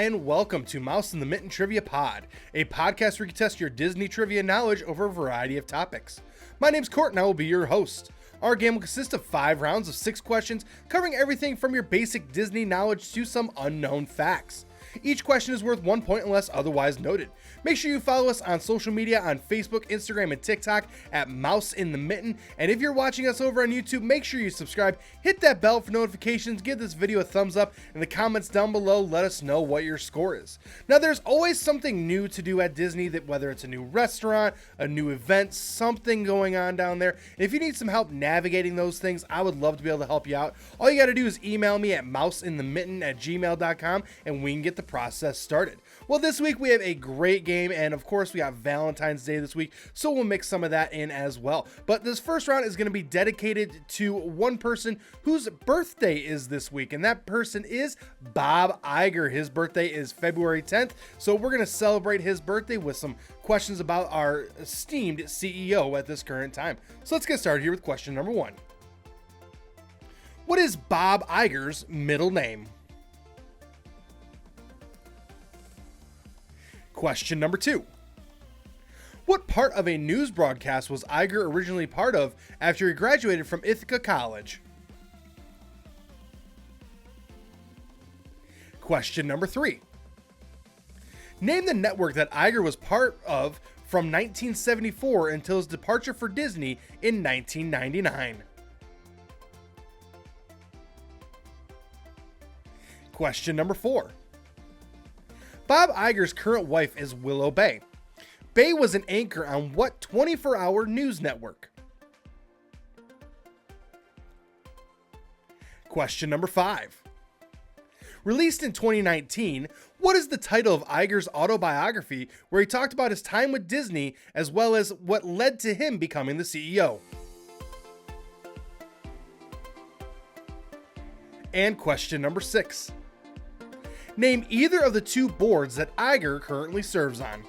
and welcome to Mouse in the Mitten Trivia Pod, a podcast where you can test your Disney trivia knowledge over a variety of topics. My name's Court and I will be your host. Our game will consist of 5 rounds of 6 questions, covering everything from your basic Disney knowledge to some unknown facts. Each question is worth 1 point unless otherwise noted. Make sure you follow us on social media on Facebook, Instagram, and TikTok at Mouse in the Mitten. And if you're watching us over on YouTube, make sure you subscribe, hit that bell for notifications, give this video a thumbs up, in the comments down below, let us know what your score is. Now, there's always something new to do at Disney, that whether it's a new restaurant, a new event, something going on down there. And if you need some help navigating those things, I would love to be able to help you out. All you got to do is email me at mouseinthemitten@gmail.com and we can get the process started. Well, this week we have a great game, and of course we got Valentine's Day this week, so we'll mix some of that in as well. But this first round is going to be dedicated to one person whose birthday is this week, and that person is Bob Iger. His birthday is February 10th, so we're going to celebrate his birthday with some questions about our esteemed CEO at this current time. So let's get started here with question number 1. What is Bob Iger's middle name? Question number 2. What part of a news broadcast was Iger originally part of after he graduated from Ithaca College? Question number 3. Name the network that Iger was part of from 1974 until his departure for Disney in 1999. Question number 4. Bob Iger's current wife is Willow Bay. Bay was an anchor on what 24-hour news network? Question number 5. Released in 2019, what is the title of Iger's autobiography where he talked about his time with Disney as well as what led to him becoming the CEO? And question number 6. Name either of the 2 boards that Iger currently serves on.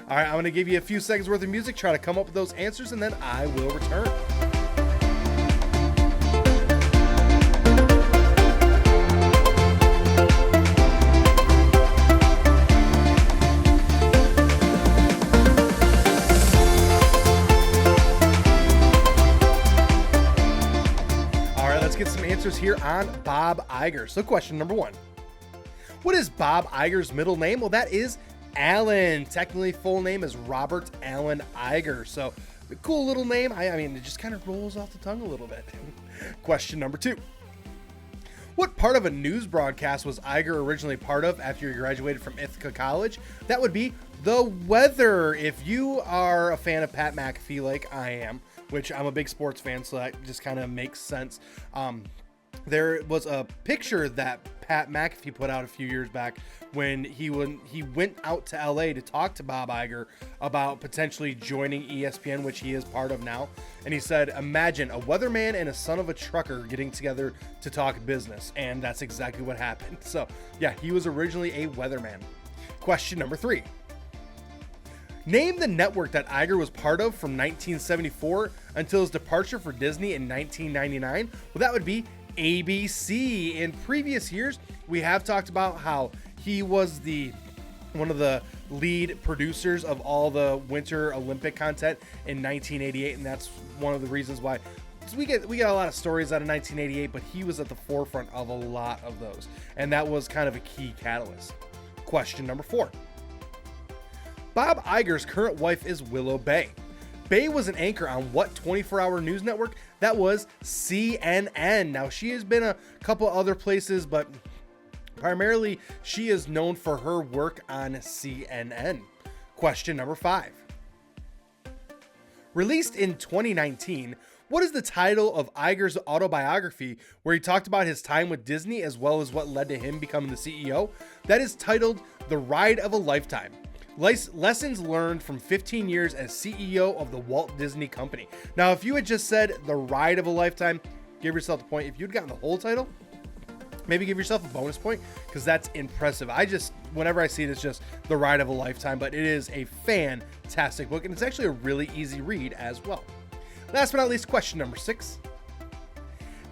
All right, I'm going to give you a few seconds worth of music, try to come up with those answers, and then I will return. Let's get some answers here on Bob Iger. So question number 1. What is Bob Iger's middle name? Well, that is Alan. Technically, full name is Robert Allen Iger. So a cool little name. I mean, it just kind of rolls off the tongue a little bit. Question number 2. What part of a news broadcast was Iger originally part of after he graduated from Ithaca College? That would be the weather. If you are a fan of Pat McAfee like I am, which I'm a big sports fan, so that just kind of makes sense. There was a picture that Pat McAfee put out a few years back when he went out to LA to talk to Bob Iger about potentially joining ESPN, which he is part of now. And he said, imagine a weatherman and a son of a trucker getting together to talk business. And that's exactly what happened. So yeah, he was originally a weatherman. Question number 3. Name the network that Iger was part of from 1974 until his departure for Disney in 1999. Well, that would be ABC. In previous years, we have talked about how he was one of the lead producers of all the Winter Olympic content in 1988, and that's one of the reasons why we get a lot of stories out of 1988, but he was at the forefront of a lot of those, and that was kind of a key catalyst. Question number 4. Bob Iger's current wife is Willow Bay. Bay was an anchor on what 24-hour news network? That was CNN. Now, she has been a couple other places, but primarily she is known for her work on CNN. Question number 5. Released in 2019, what is the title of Iger's autobiography where he talked about his time with Disney as well as what led to him becoming the CEO? That is titled The Ride of a Lifetime. Lessons learned from 15 years as CEO of the Walt Disney Company. Now, if you had just said The Ride of a Lifetime, give yourself the point. If you'd gotten the whole title, maybe give yourself a bonus point, because that's impressive. Whenever I see it, it's just The Ride of a Lifetime, but it is a fantastic book, and it's actually a really easy read as well. Last but not least, question number 6.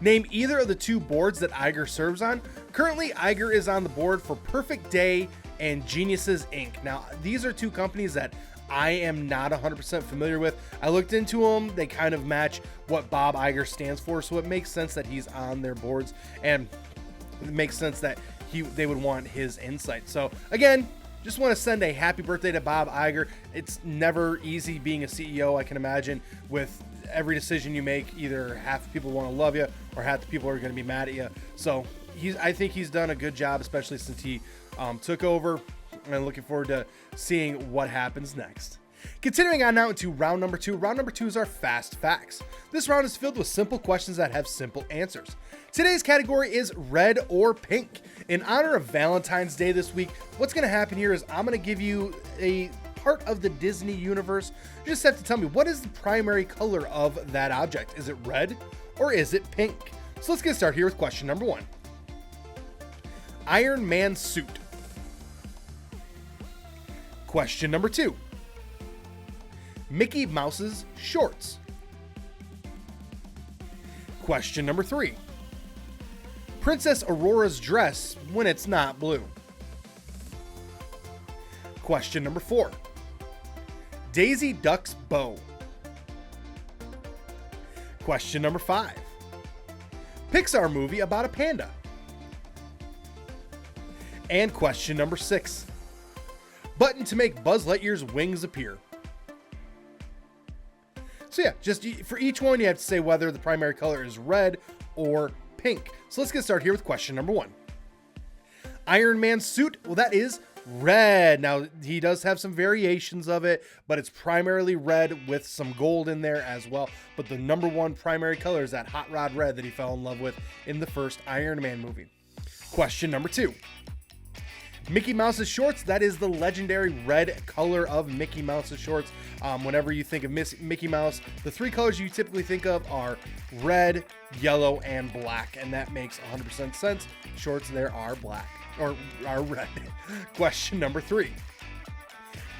Name either of the two boards that Iger serves on. Currently, Iger is on the board for Perfect Day and Geniuses Inc. Now, these are two companies that I am not 100% familiar with. I looked into them. They kind of match what Bob Iger stands for, so it makes sense that he's on their boards, and it makes sense that they would want his insight. So again, just want to send a happy birthday to Bob Iger. It's never easy being a CEO, I can imagine, with every decision you make, either half the people want to love you or half the people are going to be mad at you. So I think he's done a good job, especially since he took over, and I'm looking forward to seeing what happens next. Continuing on now into round number 2. Round number 2 is our fast facts. This round is filled with simple questions that have simple answers. Today's category is red or pink. In honor of Valentine's Day this week, what's going to happen here is I'm going to give you a part of the Disney universe. You just have to tell me, what is the primary color of that object? Is it red or is it pink? So let's get started here with question number 1. Iron Man suit. Question number 2. Mickey Mouse's shorts. Question number 3. Princess Aurora's dress when it's not blue. Question number 4. Daisy Duck's bow. Question number 5. Pixar movie about a panda. And question number 6. Button to make Buzz Lightyear's wings appear. So yeah, just for each one, you have to say whether the primary color is red or pink. So let's get started here with question number 1. Iron Man's suit, well, that is red. Now, he does have some variations of it, but it's primarily red with some gold in there as well. But the number 1 primary color is that hot rod red that he fell in love with in the first Iron Man movie. Question number 2. Mickey Mouse's shorts, that is the legendary red color of Mickey Mouse's shorts. Whenever you think of Mickey Mouse, the 3 colors you typically think of are red, yellow, and black, and that makes 100% sense. Shorts there are black, or are red. Question number 3.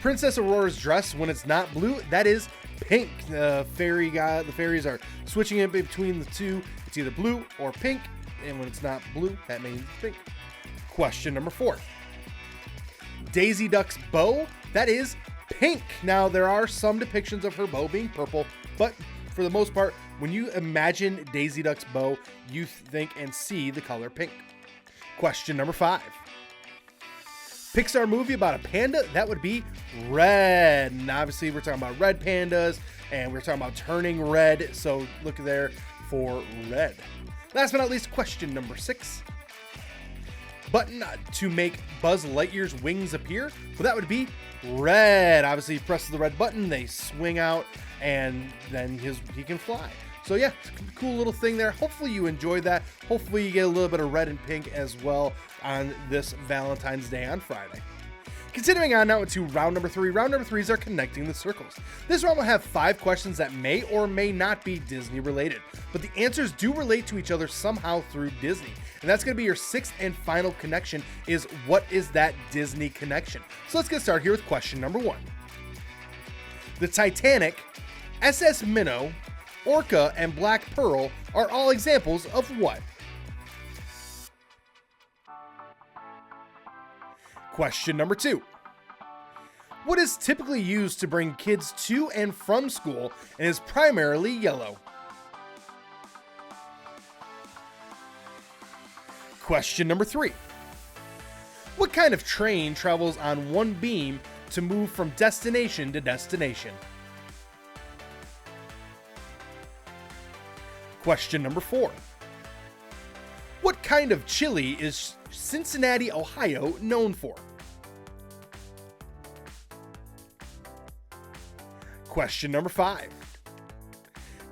Princess Aurora's dress when it's not blue, that is pink. The fairies are switching it between the two. It's either blue or pink, and when it's not blue, that means pink. Question number 4. Daisy Duck's bow, that is pink. Now, there are some depictions of her bow being purple, but for the most part, when you imagine Daisy Duck's bow, you think and see the color pink. Question number 5. Pixar movie about a panda, that would be red. And obviously, we're talking about red pandas, and we're talking about turning red, so look there for red. Last but not least, question number 6. Button to make Buzz Lightyear's wings appear, well, that would be red. Obviously, he presses the red button, they swing out, and then he can fly. So yeah, cool little thing there. Hopefully you enjoyed that. Hopefully you get a little bit of red and pink as well on this Valentine's Day on Friday. Continuing on now into round number 3. Round number 3 is our connecting the circles. This round will have 5 questions that may or may not be Disney related, but the answers do relate to each other somehow through Disney. And that's going to be your 6th and final connection, is what is that Disney connection? So let's get started here with question number 1. The Titanic, SS Minnow, Orca, and Black Pearl are all examples of what? Question number 2. What is typically used to bring kids to and from school and is primarily yellow? Question number 3. What kind of train travels on one beam to move from destination to destination? Question number 4. What kind of chili is Cincinnati, Ohio known for? Question number 5.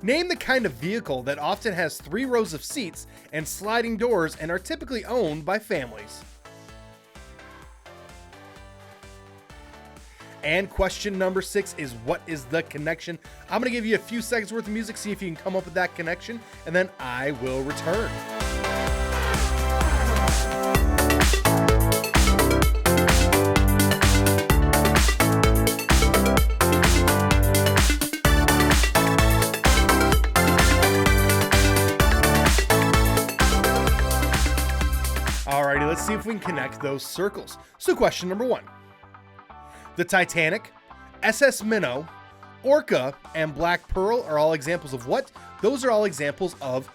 Name the kind of vehicle that often has 3 rows of seats and sliding doors and are typically owned by families. And question number 6 is what is the connection? I'm going to give you a few seconds worth of music, see if you can come up with that connection, and then I will return. see if we can connect those circles. So question number 1. The Titanic, SS Minnow, Orca, and Black Pearl are all examples of what? Those are all examples of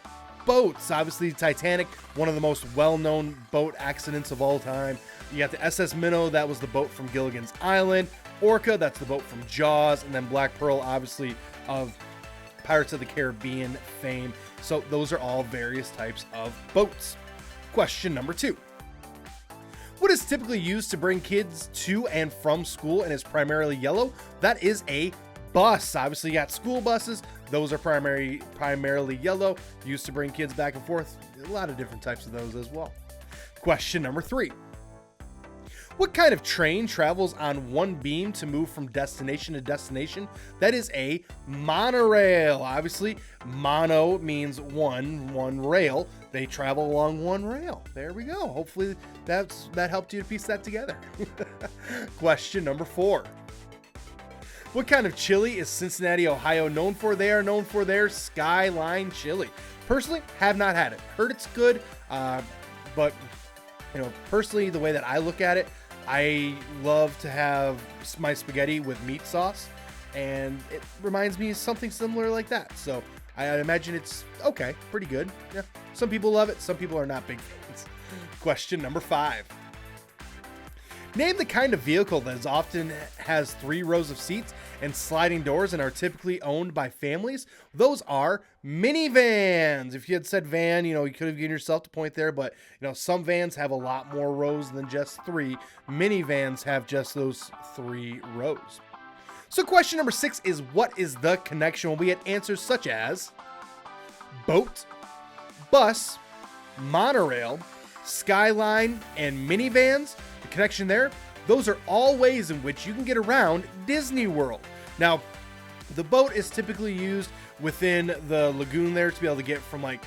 boats. Obviously, Titanic, one of the most well-known boat accidents of all time. You got the SS Minnow, that was the boat from Gilligan's Island. Orca, that's the boat from Jaws. And then Black Pearl, obviously, of Pirates of the Caribbean fame. So those are all various types of boats. Question number 2. What is typically used to bring kids to and from school and is primarily yellow? That is a bus. Obviously, you got school buses. Those are primarily yellow, used to bring kids back and forth. A lot of different types of those as well. Question number 3. What kind of train travels on one beam to move from destination to destination? That is a monorail. Obviously, mono means one rail. They travel along one rail. There we go. Hopefully that helped you to piece that together. Question number 4. What kind of chili is Cincinnati, Ohio known for? They are known for their Skyline chili. Personally, have not had it. Heard it's good, but personally, the way that I look at it, I love to have my spaghetti with meat sauce, and it reminds me of something similar like that. So I imagine it's okay, pretty good. Yeah, some people love it, some people are not big fans. Question number 5. Name the kind of vehicle that often has 3 rows of seats and sliding doors and are typically owned by families. Those are minivans. If you had said van, you could have given yourself the point there, but some vans have a lot more rows than just 3. Minivans have just those 3 rows. So question number 6 is, what is the connection? Well, we had answers such as boat, bus, monorail, skyline, and minivans. The connection there, those are all ways in which you can get around Disney World. Now, the boat is typically used within the lagoon there to be able to get from like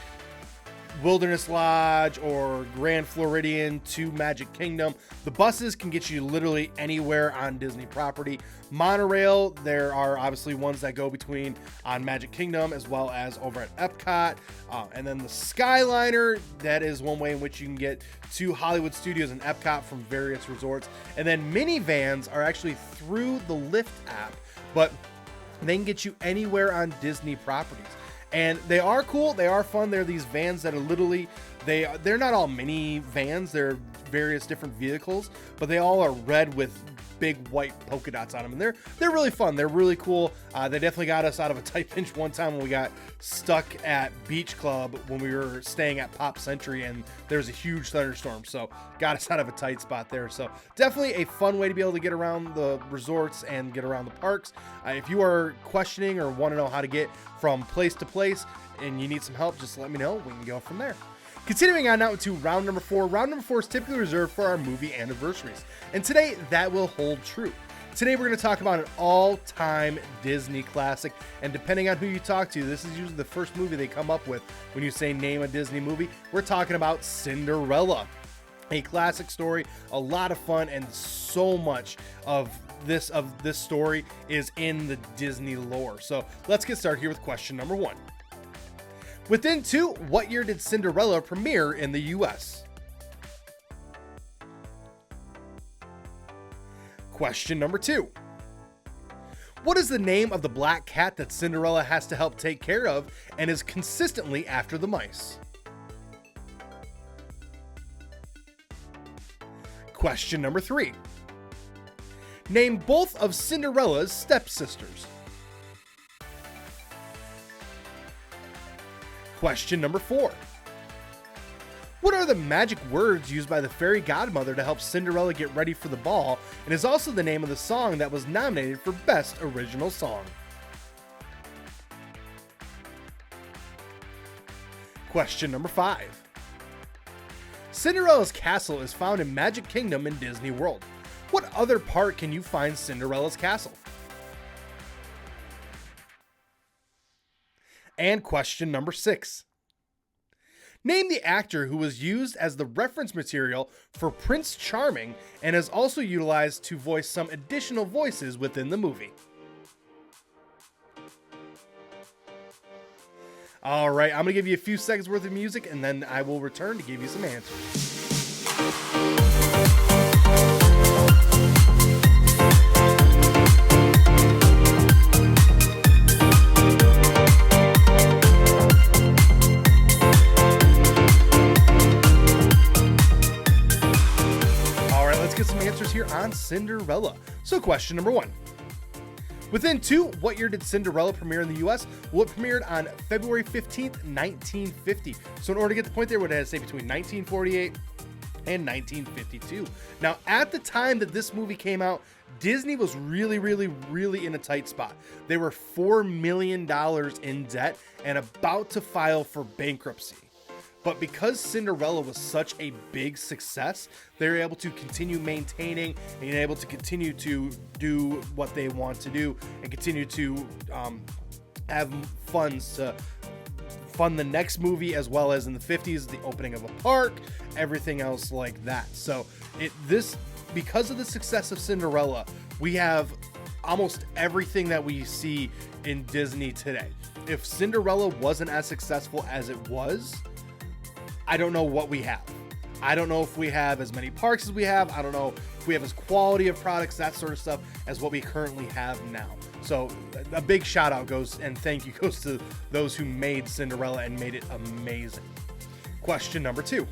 Wilderness Lodge or Grand Floridian to Magic Kingdom. The buses can get you literally anywhere on Disney property. Monorail, there are obviously ones that go between on Magic Kingdom as well as over at Epcot. And then the Skyliner, that is one way in which you can get to Hollywood Studios and Epcot from various resorts. And then minivans are actually through the Lyft app, but they can get you anywhere on Disney properties. And they are cool. They are fun. They're these vans that are literally, they're not all mini vans. They're various different vehicles, but they all are red with big white polka dots on them. And they're really fun. They're really cool. They definitely got us out of a tight pinch one time when we got stuck at Beach Club when we were staying at Pop Century and there was a huge thunderstorm. So got us out of a tight spot there. So definitely a fun way to be able to get around the resorts and get around the parks. If you are questioning or want to know how to get from place to place and you need some help, just let me know. We can go from there. Continuing on now to round number 4. Round number 4 is typically reserved for our movie anniversaries. And today, that will hold true. Today, we're going to talk about an all-time Disney classic. And depending on who you talk to, this is usually the first movie they come up with when you say name a Disney movie. We're talking about Cinderella. A classic story, a lot of fun, and so much of this story is in the Disney lore. So let's get started here with question number 1. Within 2, what year did Cinderella premiere in the US? Question number 2. What is the name of the black cat that Cinderella has to help take care of and is consistently after the mice? Question number 3. Name both of Cinderella's stepsisters. Question number 4. What are the magic words used by the fairy godmother to help Cinderella get ready for the ball, and is also the name of the song that was nominated for Best Original Song? Question number 5. Cinderella's castle is found in Magic Kingdom in Disney World. What other part can you find Cinderella's castle? And question number 6. Name the actor who was used as the reference material for Prince Charming and is also utilized to voice some additional voices within the movie. All right, I'm going to give you a few seconds worth of music and then I will return to give you some answers. Get some answers here on Cinderella. So question number 1. Within 2, what year did Cinderella premiere in the US? Well, it premiered on February 15th, 1950. So in order to get the point there, it would have to say between 1948 and 1952. Now, at the time that this movie came out, Disney was really in a tight spot. They were $4 million in debt and about to file for bankruptcy. But because Cinderella was such a big success, they were able to continue maintaining and able to continue to do what they want to do and continue to have funds to fund the next movie, as well as in the 50s, the opening of a park, everything else like that. So because of the success of Cinderella, we have almost everything that we see in Disney today. If Cinderella wasn't as successful as it was, I don't know what we have. I don't know if we have as many parks as we have. I don't know if we have as quality of products, that sort of stuff, as what we currently have now. So a big shout out goes and thank you goes to those who made Cinderella and made it amazing. Question number 2.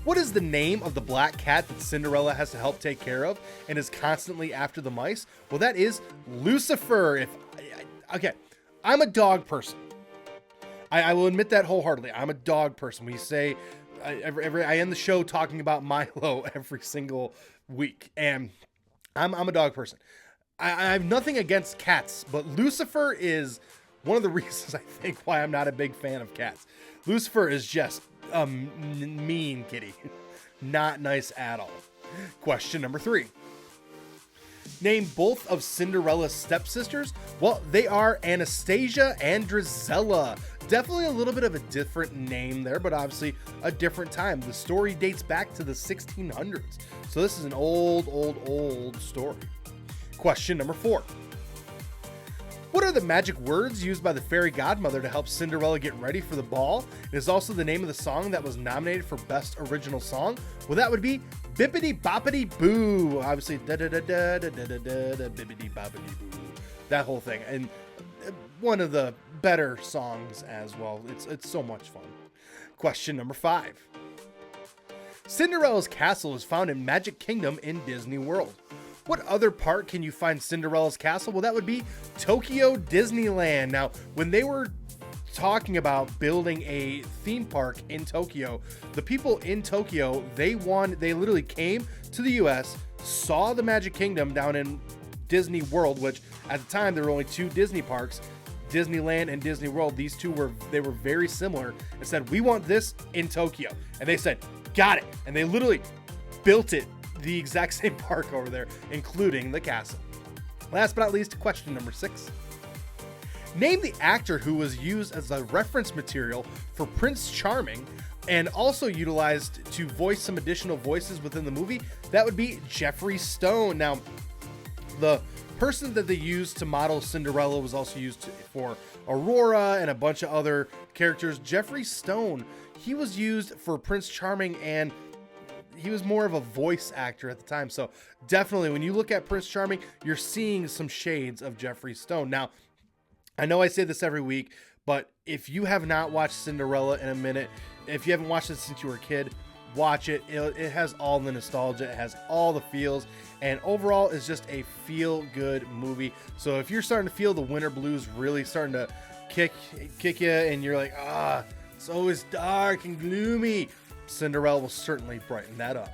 What is the name of the black cat that Cinderella has to help take care of and is constantly after the mice? Well, that is Lucifer. Okay, I'm a dog person. I will admit that wholeheartedly. I'm a dog person. We say I end the show talking about Milo every single week, and I'm a dog person. I have nothing against cats, but Lucifer is one of the reasons I think why I'm not a big fan of cats. Lucifer is just a mean kitty. Not nice at all. Question number 3. Name both of Cinderella's stepsisters. Well, they are Anastasia and Drizella. Definitely a little bit of a different name there, but obviously a different time. The story dates back to the 1600s. So this is an old story. Question number 4. What are the magic words used by the fairy godmother to help Cinderella get ready for the ball? It is also the name of the song that was nominated for Best Original Song. Well, that would be Bippity Boppity Boo. Obviously, da da da da da da da da bippity boppity boo. That whole thing. And one of the better songs as well. It's so much fun. Question number 5. Cinderella's castle is found in Magic Kingdom in Disney World. What other park can you find Cinderella's castle? Well, that would be Tokyo Disneyland. Now, when they were talking about building a theme park in Tokyo, the people in Tokyo, they literally came to the US, saw the Magic Kingdom down in Disney World, which at the time there were only 2 Disney parks, Disneyland and Disney World. These two were very similar, and said, we want this in Tokyo. And they said, got it. And they literally built it the exact same park over there, including the castle. Last but not least, question number 6. Name the actor who was used as a reference material for Prince Charming and also utilized to voice some additional voices within the movie. That would be Jeffrey Stone. Now, the person that they used to model Cinderella was also used for Aurora and a bunch of other characters. Jeffrey Stone, he was used for Prince Charming, and he was more of a voice actor at the time. So definitely when you look at Prince Charming, you're seeing some shades of Jeffrey Stone. Now, I know I say this every week, but if you have not watched Cinderella in a minute, if you haven't watched it since you were a kid, watch it. It has all the nostalgia, it has all the feels, and overall it's just a feel-good movie. So if you're starting to feel the winter blues really starting to kick you, and you're like, it's always dark and gloomy, Cinderella will certainly brighten that up.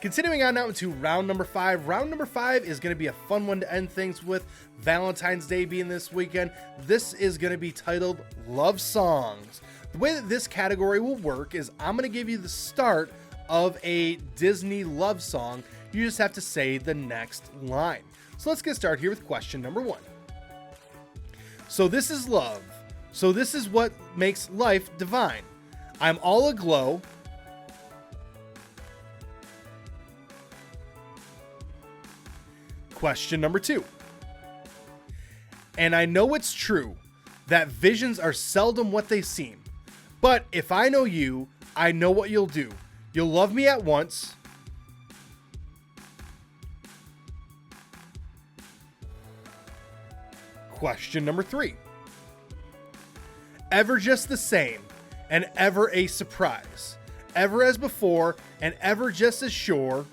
Continuing on now into round number 5. Round number 5 is going to be a fun one to end things with. Valentine's Day being this weekend, this is going to be titled Love Songs. The way that this category will work is I'm going to give you the start of a Disney love song. You just have to say the next line. So let's get started here with question number 1. So this is love. So this is what makes life divine. I'm all aglow. Question number 2. And I know it's true that visions are seldom what they seem. But if I know you, I know what you'll do. You'll Love Me at Once, question number 3. Ever Just the Same and Ever a Surprise. Ever as Before and Ever Just as Sure.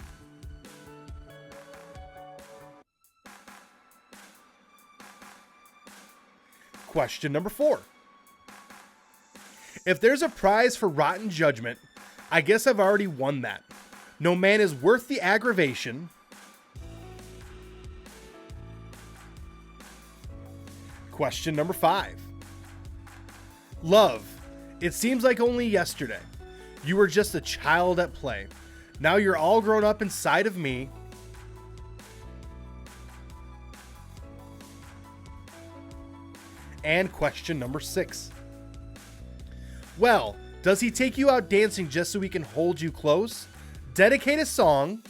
Question number 4. If there's a prize for rotten judgment, I guess I've already won that. No man is worth the aggravation. Question number 5. Love, it seems like only yesterday. You were just a child at play. Now you're all grown up inside of me. And question number 6. Well, does he take you out dancing just so he can hold you close? Dedicate a song.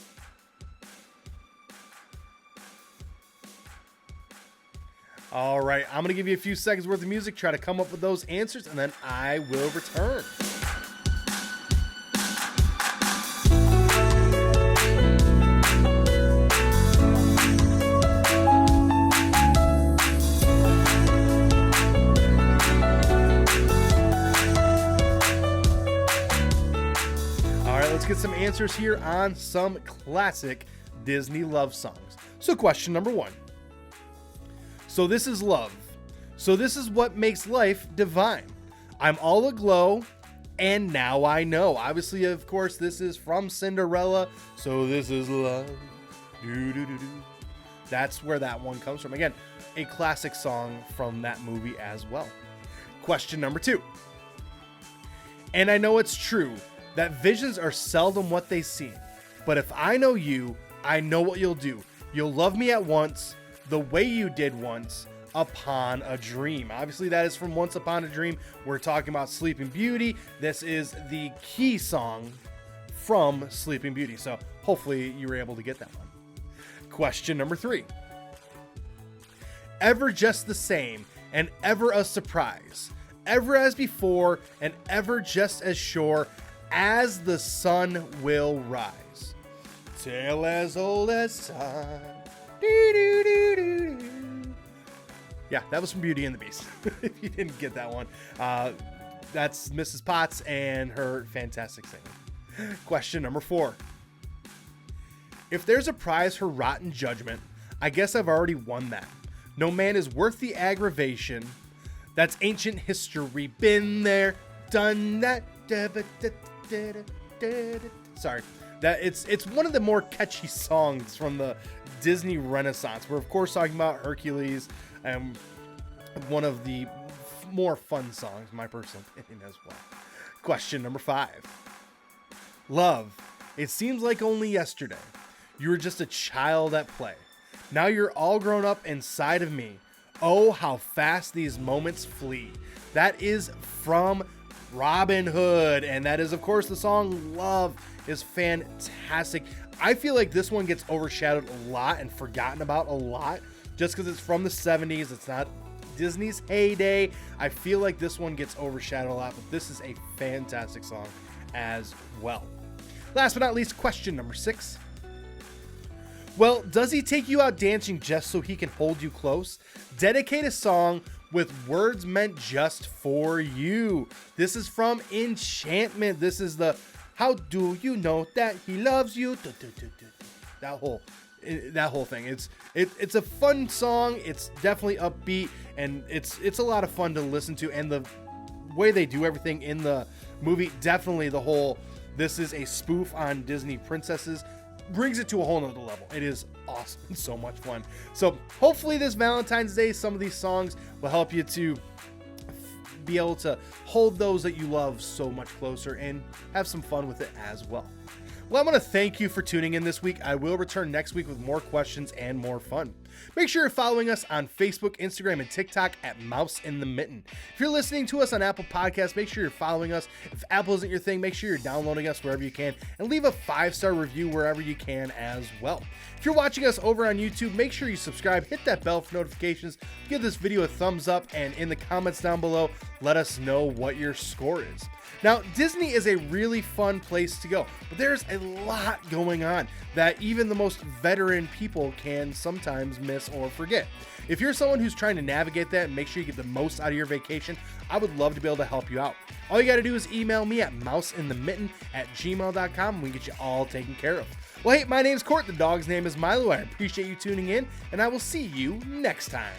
All right, I'm going to give you a few seconds worth of music, try to come up with those answers, and then I will return. Let's get some answers here on some classic Disney love songs. So question number 1. So this is love. So this is what makes life divine. I'm all aglow and now I know. Obviously, of course, this is from Cinderella. So this is love. Do-do-do-do. That's where that one comes from. Again, a classic song from that movie as well. Question number 2. And I know it's true that visions are seldom what they seem. But if I know you, I know what you'll do. You'll love me at once, the way you did once, upon a dream. Obviously, that is from Once Upon a Dream. We're talking about Sleeping Beauty. This is the key song from Sleeping Beauty. So hopefully you were able to get that one. Question number 3. Ever just the same and ever a surprise. Ever as before and ever just as sure as the sun will rise. Tale as old as time. Yeah, that was from Beauty and the Beast. If you didn't get that one, that's Mrs. Potts and her fantastic singing. Question number 4. If there's a prize for rotten judgment, I guess I've already won that. No man is worth the aggravation. That's ancient history. Been there, done that. Sorry, that it's one of the more catchy songs from the Disney Renaissance. We're of course talking about Hercules, and one of the more fun songs, my personal opinion as well. Question number 5. Love, it seems like only yesterday. You were just a child at play. Now you're all grown up inside of me. Oh, how fast these moments flee. That is from Robin Hood, and that is of course the song Love is fantastic. I feel like this one gets overshadowed a lot and forgotten about a lot just because it's from the 70s. It's not Disney's heyday. I feel like this one gets overshadowed a lot, but this is a fantastic song as well. Last but not least, question number 6. Well, does he take you out dancing just so he can hold you close? Dedicate a song with words meant just for you. This is from Enchantment. This is the How Do You Know That He Loves You? That whole thing. It's a fun song. It's definitely upbeat, and it's a lot of fun to listen to. And the way they do everything in the movie, definitely the whole this is a spoof on Disney princesses, brings it to a whole nother level. It is awesome. It's so much fun. So hopefully this Valentine's Day, some of these songs will help you to be able to hold those that you love so much closer and have some fun with it as well. Well, I want to thank you for tuning in this week. I will return next week with more questions and more fun. Make sure you're following us on Facebook, Instagram, and TikTok at Mouse in the Mitten. If you're listening to us on Apple Podcasts, make sure you're following us. If Apple isn't your thing, make sure you're downloading us wherever you can and leave a 5-star review wherever you can as well. If you're watching us over on YouTube, make sure you subscribe, hit that bell for notifications, give this video a thumbs up, and in the comments down below, let us know what your score is. Now, Disney is a really fun place to go, but there's a lot going on that even the most veteran people can sometimes miss or forget. If you're someone who's trying to navigate that and make sure you get the most out of your vacation, I would love to be able to help you out. All you got to do is email me at mouseinthemitten@gmail.com and we can get you all taken care of. Well, hey, my name's Court. The dog's name is Milo. I appreciate you tuning in, and I will see you next time.